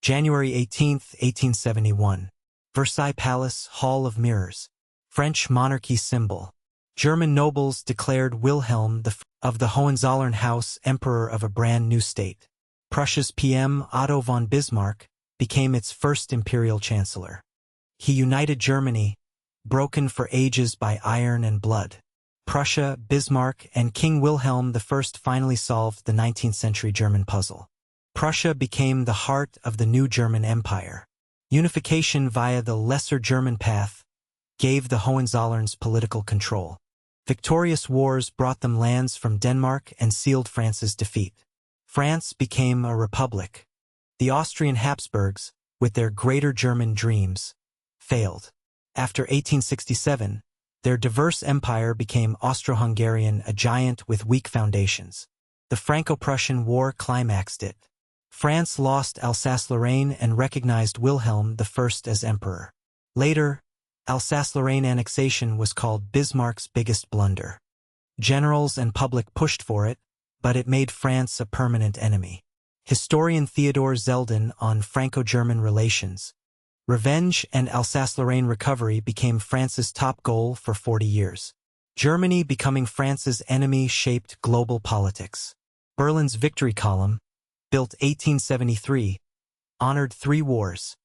January 18, 1871. Versailles Palace, Hall of Mirrors. French monarchy symbol. German nobles declared Wilhelm of the Hohenzollern House emperor of a brand new state. Prussia's PM, Otto von Bismarck, became its first imperial chancellor. He united Germany, broken for ages by iron and blood. Prussia, Bismarck, and King Wilhelm I finally solved the 19th-century German puzzle. Prussia became the heart of the new German Empire. Unification via the Lesser German path gave the Hohenzollerns political control. Victorious wars brought them lands from Denmark and sealed France's defeat. France became a republic. The Austrian Habsburgs, with their greater German dreams, failed. After 1867, their diverse empire became Austro-Hungarian, a giant with weak foundations. The Franco-Prussian War climaxed it. France lost Alsace-Lorraine and recognized Wilhelm I as emperor. Later, Alsace-Lorraine annexation was called Bismarck's biggest blunder. Generals and public pushed for it, but it made France a permanent enemy. Historian Theodore Zeldin on Franco-German relations. Revenge and Alsace-Lorraine recovery became France's top goal for 40 years. Germany becoming France's enemy shaped global politics. Berlin's Victory Column, built 1873, honored 3 wars: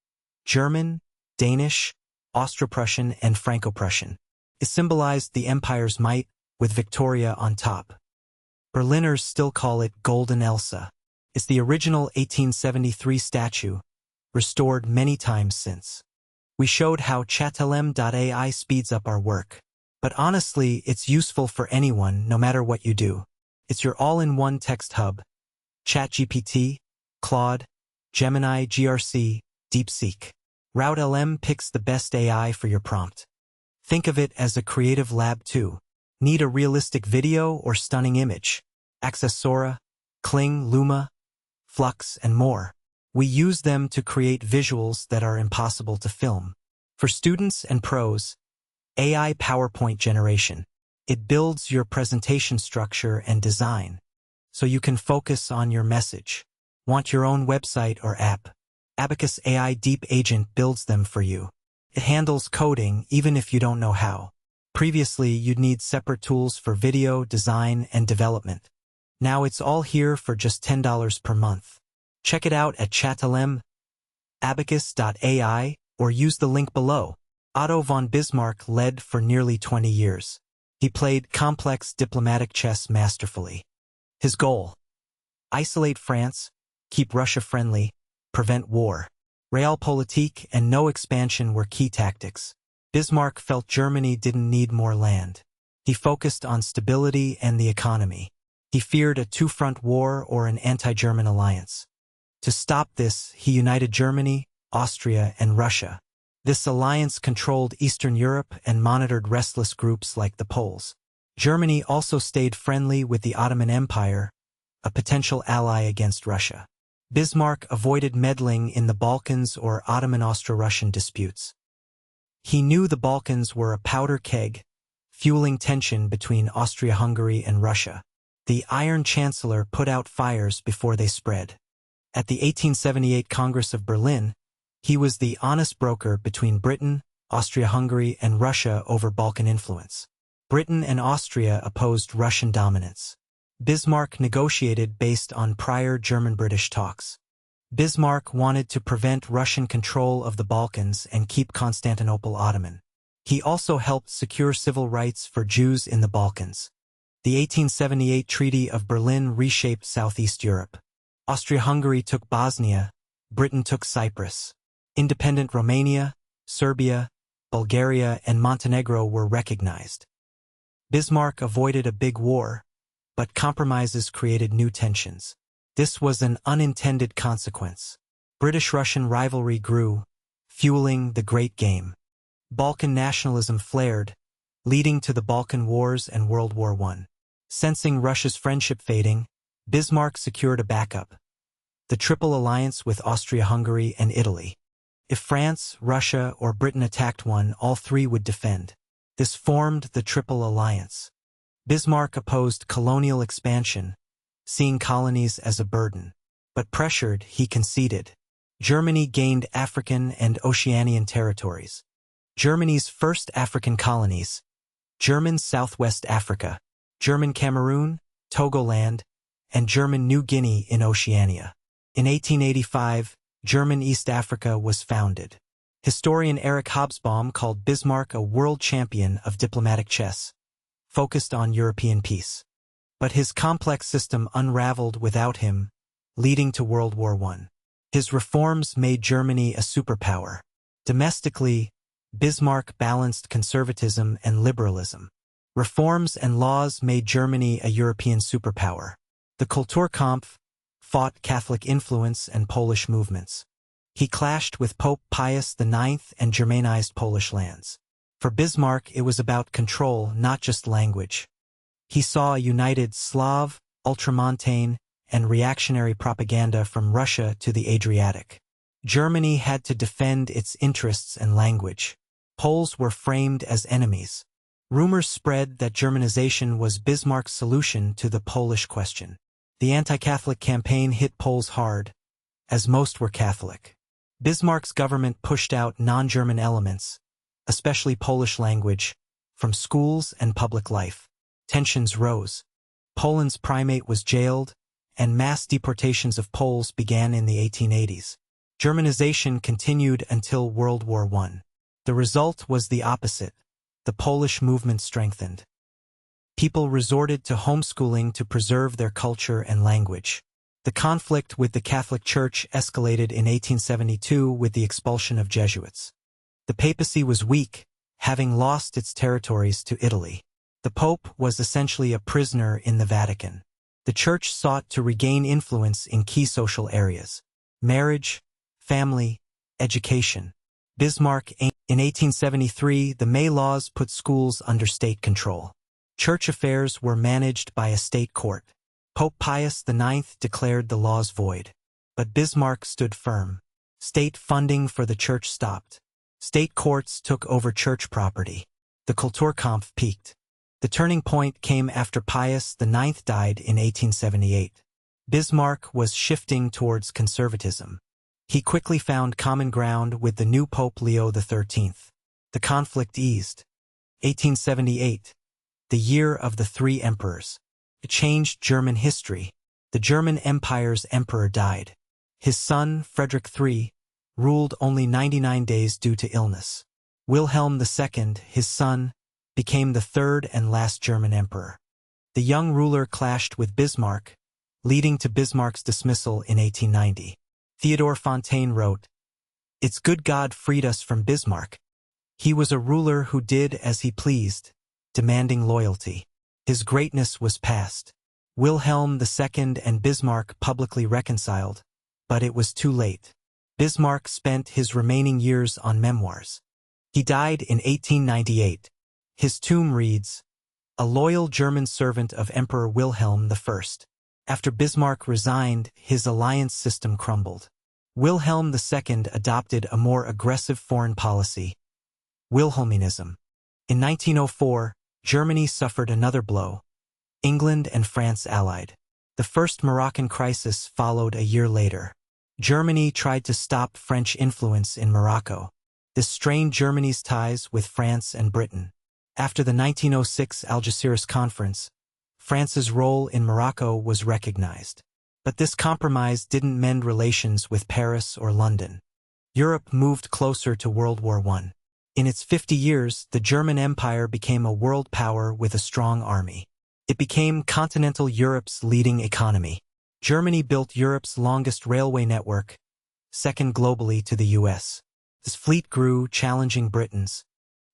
German, Danish, Austro-Prussian, and Franco-Prussian. It symbolized the empire's might, with Victoria on top. Berliners still call it Golden Elsa. It's the original 1873 statue, restored many times since. We showed how Chancellor.ai speeds up our work. But honestly, it's useful for anyone, no matter what you do. It's your all-in-one text hub. ChatGPT, Claude, Gemini, GRC, DeepSeek. RouteLM picks the best AI for your prompt. Think of it as a creative lab too. Need a realistic video or stunning image? Access Sora, Kling, Luma, Flux, and more. We use them to create visuals that are impossible to film. For students and pros, AI PowerPoint generation. It builds your presentation structure and design, so you can focus on your message. Want your own website or app? Abacus AI Deep Agent builds them for you. It handles coding even if you don't know how. Previously, you'd need separate tools for video, design, and development. Now it's all here for just $10 per month. Check it out at ChatLM, abacus.ai, or use the link below. Otto von Bismarck led for nearly 20 years. He played complex diplomatic chess masterfully. His goal: isolate France, keep Russia friendly, prevent war. Realpolitik and no expansion were key tactics. Bismarck felt Germany didn't need more land. He focused on stability and the economy. He feared a two-front war or an anti-German alliance. To stop this, he united Germany, Austria, and Russia. This alliance controlled Eastern Europe and monitored restless groups like the Poles. Germany also stayed friendly with the Ottoman Empire, a potential ally against Russia. Bismarck avoided meddling in the Balkans or Ottoman Austro-Russian disputes. He knew the Balkans were a powder keg, fueling tension between Austria-Hungary and Russia. The Iron Chancellor put out fires before they spread. At the 1878 Congress of Berlin, he was the honest broker between Britain, Austria-Hungary, and Russia over Balkan influence. Britain and Austria opposed Russian dominance. Bismarck negotiated based on prior German-British talks. Bismarck wanted to prevent Russian control of the Balkans and keep Constantinople Ottoman. He also helped secure civil rights for Jews in the Balkans. The 1878 Treaty of Berlin reshaped Southeast Europe. Austria-Hungary took Bosnia, Britain took Cyprus. Independent Romania, Serbia, Bulgaria, and Montenegro were recognized. Bismarck avoided a big war, but compromises created new tensions. This was an unintended consequence. British-Russian rivalry grew, fueling the Great Game. Balkan nationalism flared, leading to the Balkan Wars and World War I. Sensing Russia's friendship fading, Bismarck secured a backup: the Triple Alliance with Austria-Hungary and Italy. If France, Russia, or Britain attacked one, all three would defend. This formed the Triple Alliance. Bismarck opposed colonial expansion, seeing colonies as a burden. But pressured, he conceded. Germany gained African and Oceanian territories. Germany's first African colonies: German Southwest Africa, German Cameroon, Togoland, and German New Guinea in Oceania. In 1885, German East Africa was founded. Historian Erich Hobsbawm called Bismarck a world champion of diplomatic chess, focused on European peace. But his complex system unraveled without him, leading to World War I. His reforms made Germany a superpower. Domestically, Bismarck balanced conservatism and liberalism. Reforms and laws made Germany a European superpower. The Kulturkampf fought Catholic influence and Polish movements. He clashed with Pope Pius IX and Germanized Polish lands. For Bismarck, it was about control, not just language. He saw a united Slav, ultramontane, and reactionary propaganda from Russia to the Adriatic. Germany had to defend its interests and language. Poles were framed as enemies. Rumors spread that Germanization was Bismarck's solution to the Polish question. The anti-Catholic campaign hit Poles hard, as most were Catholic. Bismarck's government pushed out non-German elements, especially Polish language, from schools and public life. Tensions rose. Poland's primate was jailed, and mass deportations of Poles began in the 1880s. Germanization continued until World War I. The result was the opposite. The Polish movement strengthened. People resorted to homeschooling to preserve their culture and language. The conflict with the Catholic Church escalated in 1872 with the expulsion of Jesuits. The papacy was weak, having lost its territories to Italy. The Pope was essentially a prisoner in the Vatican. The Church sought to regain influence in key social areas: marriage, family, education. Bismarck aimed. In 1873, the May Laws put schools under state control. Church affairs were managed by a state court. Pope Pius IX declared the laws void. But Bismarck stood firm. State funding for the church stopped. State courts took over church property. The Kulturkampf peaked. The turning point came after Pius IX died in 1878. Bismarck was shifting towards conservatism. He quickly found common ground with the new Pope Leo XIII. The conflict eased. 1878, the year of the three emperors. It changed German history. The German Empire's emperor died. His son, Frederick III, ruled only 99 days due to illness. Wilhelm II, his son, became the third and last German emperor. The young ruler clashed with Bismarck, leading to Bismarck's dismissal in 1890. Theodore Fontaine wrote, "It's good God freed us from Bismarck. He was a ruler who did as he pleased, demanding loyalty. His greatness was past." Wilhelm II and Bismarck publicly reconciled, but it was too late. Bismarck spent his remaining years on memoirs. He died in 1898. His tomb reads, "A loyal German servant of Emperor Wilhelm I." After Bismarck resigned, his alliance system crumbled. Wilhelm II adopted a more aggressive foreign policy, Wilhelminism. In 1904, Germany suffered another blow. England and France allied. The first Moroccan crisis followed a year later. Germany tried to stop French influence in Morocco. This strained Germany's ties with France and Britain. After the 1906 Algeciras Conference, France's role in Morocco was recognized. But this compromise didn't mend relations with Paris or London. Europe moved closer to World War I. In its 50 years, the German Empire became a world power with a strong army. It became continental Europe's leading economy. Germany built Europe's longest railway network, second globally to the US. This fleet grew, challenging Britain's.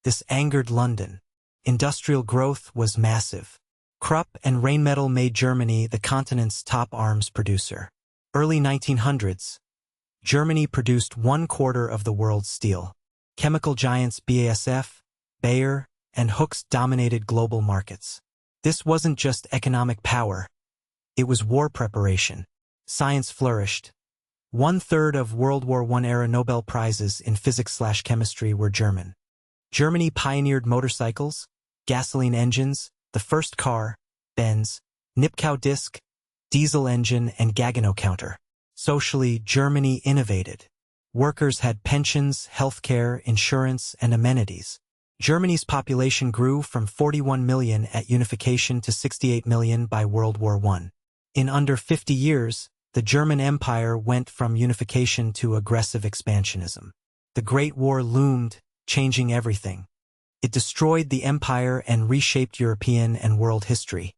This angered London. Industrial growth was massive. Krupp and Rheinmetall made Germany the continent's top arms producer. Early 1900s, Germany produced 1/4 of the world's steel. Chemical giants BASF, Bayer, and Hoechst dominated global markets. This wasn't just economic power. It was war preparation. Science flourished. 1/3 of World War I-era Nobel Prizes in physics/chemistry were German. Germany pioneered motorcycles, gasoline engines, the first car, Benz, Nipkow disc, diesel engine, and Gaggenau counter. Socially, Germany innovated. Workers had pensions, healthcare, insurance, and amenities. Germany's population grew from 41 million at unification to 68 million by World War I. In under 50 years, the German Empire went from unification to aggressive expansionism. The Great War loomed, changing everything. It destroyed the empire and reshaped European and world history.